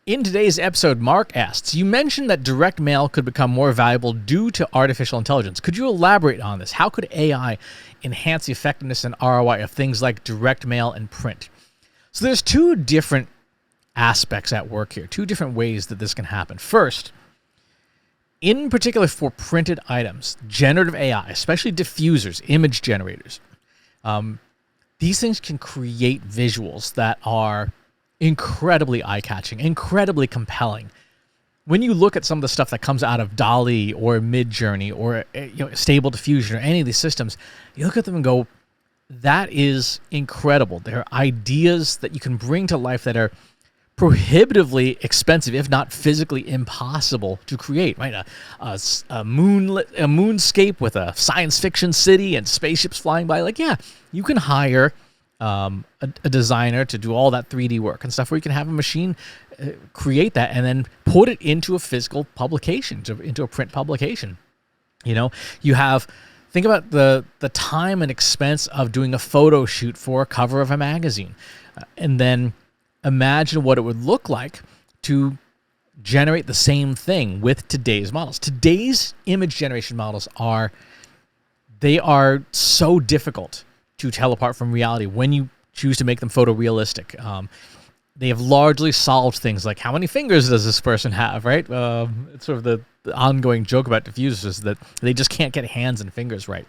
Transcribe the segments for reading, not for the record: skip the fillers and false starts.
In today's episode, Mark asks, you mentioned that direct mail could become more valuable due to artificial intelligence. Could you elaborate on this? How could AI enhance the effectiveness and ROI of things like direct mail and print? So there's two different aspects at work here, two different ways that this can happen. First, in particular for printed items, generative AI, especially diffusers, image generators, these things can create visuals that are incredibly eye-catching, incredibly compelling. When you look at some of the stuff that comes out of DALL-E or Midjourney or Stable Diffusion or any of these systems, you look at them and go, that is incredible. There are ideas that you can bring to life that are prohibitively expensive, if not physically impossible to create, right? A moonscape with a science fiction city and spaceships flying by. Like, yeah, you can hire a designer to do all that 3D work and stuff, where you can have a machine create that and then put it into a physical publication, into a print publication. You have, think about the time and expense of doing a photo shoot for a cover of a magazine, and then imagine what it would look like to generate the same thing with today's models. Today's image generation models are so difficult to tell apart from reality when you choose to make them photorealistic. They have largely solved things like, how many fingers does this person have, right? It's sort of the ongoing joke about diffusers is that they just can't get hands and fingers right.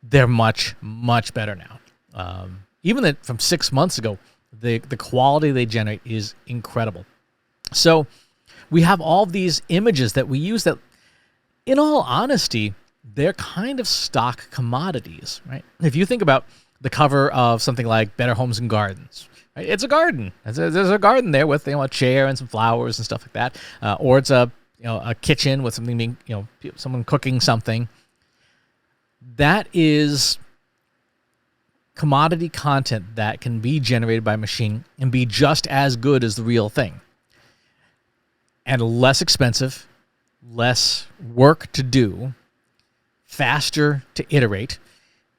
They're much, much better now. Even from 6 months ago, the quality they generate is incredible. So we have all these images that we use that, in all honesty, they're kind of stock commodities, right? If you think about the cover of something like Better Homes and Gardens, right? It's a garden. There's a garden there with a chair and some flowers and stuff like that, or it's a kitchen with something being someone cooking something. That is commodity content that can be generated by a machine and be just as good as the real thing, and less expensive, less work to do, faster to iterate,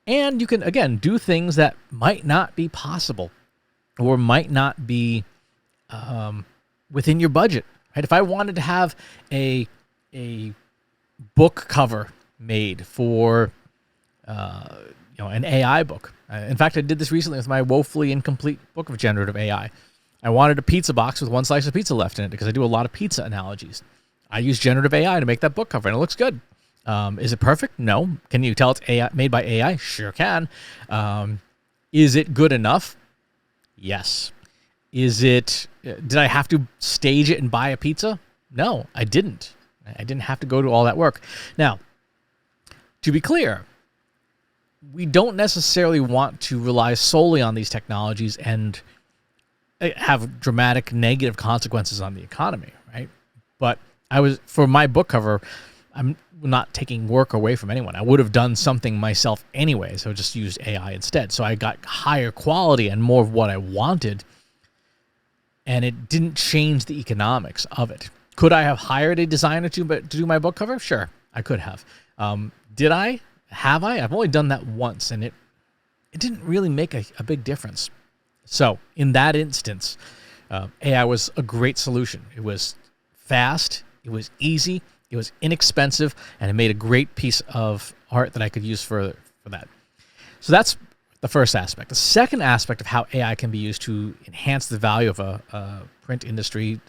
and you can, again, do things that might not be possible or might not be within your budget. Right? If I wanted to have a book cover made for an AI book, in fact, I did this recently with my woefully incomplete book of generative AI. I wanted a pizza box with one slice of pizza left in it because I do a lot of pizza analogies. I use generative AI to make that book cover, and it looks good. Is it perfect? No. Can you tell it's AI, made by AI? Sure can. Is it good enough? Yes. Did I have to stage it and buy a pizza? No, I didn't. I didn't have to go to all that work. Now, to be clear, we don't necessarily want to rely solely on these technologies and have dramatic negative consequences on the economy, right? But for my book cover, I'm not taking work away from anyone. I would have done something myself anyway, so I just used AI instead. So I got higher quality and more of what I wanted, and it didn't change the economics of it. Could I have hired a designer to do my book cover? Sure, I could have. Did I? Have I? I've only done that once, and it didn't really make a big difference. So in that instance, AI was a great solution. It was fast, it was easy, it was inexpensive, and it made a great piece of art that I could use for that. So that's the first aspect. The second aspect of how AI can be used to enhance the value of a print industry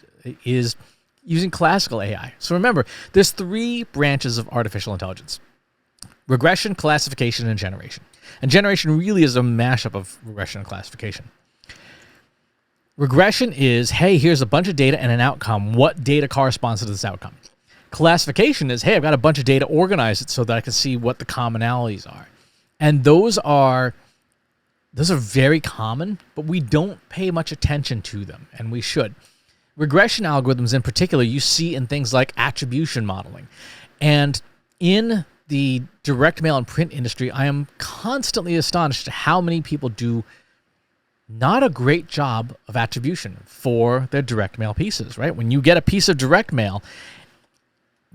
is using classical AI. So remember, there's 3 branches of artificial intelligence: regression, classification, and generation. And generation really is a mashup of regression and classification. Regression is, hey, here's a bunch of data and an outcome. What data corresponds to this outcome? Classification is, hey, I've got a bunch of data, organized it so that I can see what the commonalities are. And those are very common, but we don't pay much attention to them, and we should. Regression algorithms in particular, you see in things like attribution modeling. And in the direct mail and print industry, I am constantly astonished at how many people do not a great job of attribution for their direct mail pieces, right? When you get a piece of direct mail,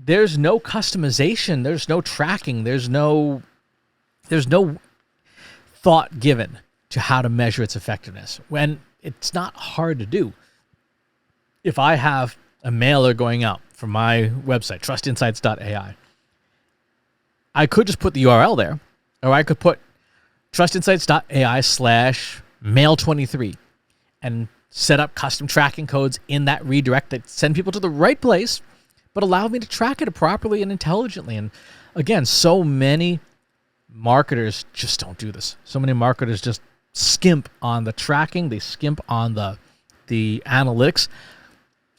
there's no customization, there's no tracking, there's no thought given to how to measure its effectiveness, when it's not hard to do. if I have a mailer going out from my website, trustinsights.ai, I could just put the URL there, or I could put trustinsights.ai/mail23 and set up custom tracking codes in that redirect that send people to the right place, but allow me to track it properly and intelligently. And again, so many marketers just don't do this. So many marketers just skimp on the tracking, they skimp on the analytics,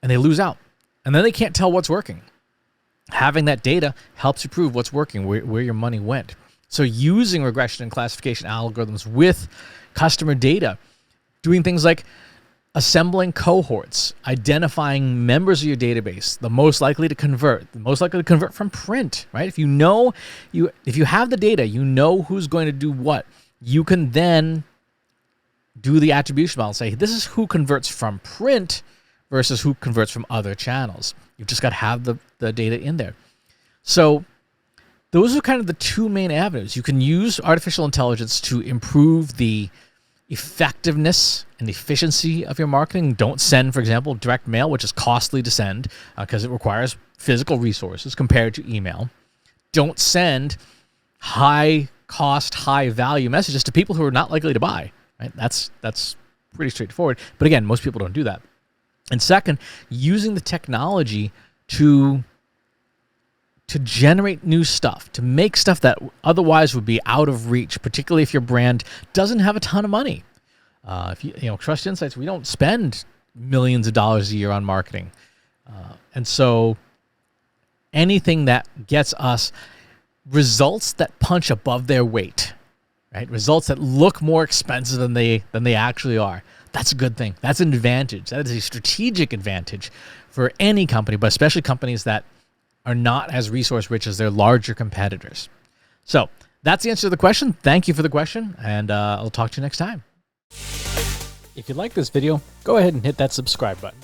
and they lose out. And then they can't tell what's working. Having that data helps you prove what's working, where your money went. So using regression and classification algorithms with customer data, doing things like assembling cohorts, identifying members of your database, the most likely to convert from print, right? If if you have the data, you know who's going to do what. You can then do the attribution model and say, this is who converts from print versus who converts from other channels. You've just got to have the data in there. So those are kind of the two main avenues. You can use artificial intelligence to improve the effectiveness and efficiency of your marketing. Don't send, for example, direct mail, which is costly to send because it requires physical resources compared to email. Don't send high cost, high value messages to people who are not likely to buy. Right? That's pretty straightforward. But again, most people don't do that. And second, using the technology to generate new stuff, to make stuff that otherwise would be out of reach, particularly if your brand doesn't have a ton of money. If you Trust Insights, we don't spend millions of dollars a year on marketing. And so anything that gets us results that punch above their weight, right? Results that look more expensive than they actually are. That's a good thing. That's an advantage. That is a strategic advantage for any company, but especially companies that are not as resource rich as their larger competitors. So that's the answer to the question. Thank you for the question, and I'll talk to you next time. If you like this video, go ahead and hit that subscribe button.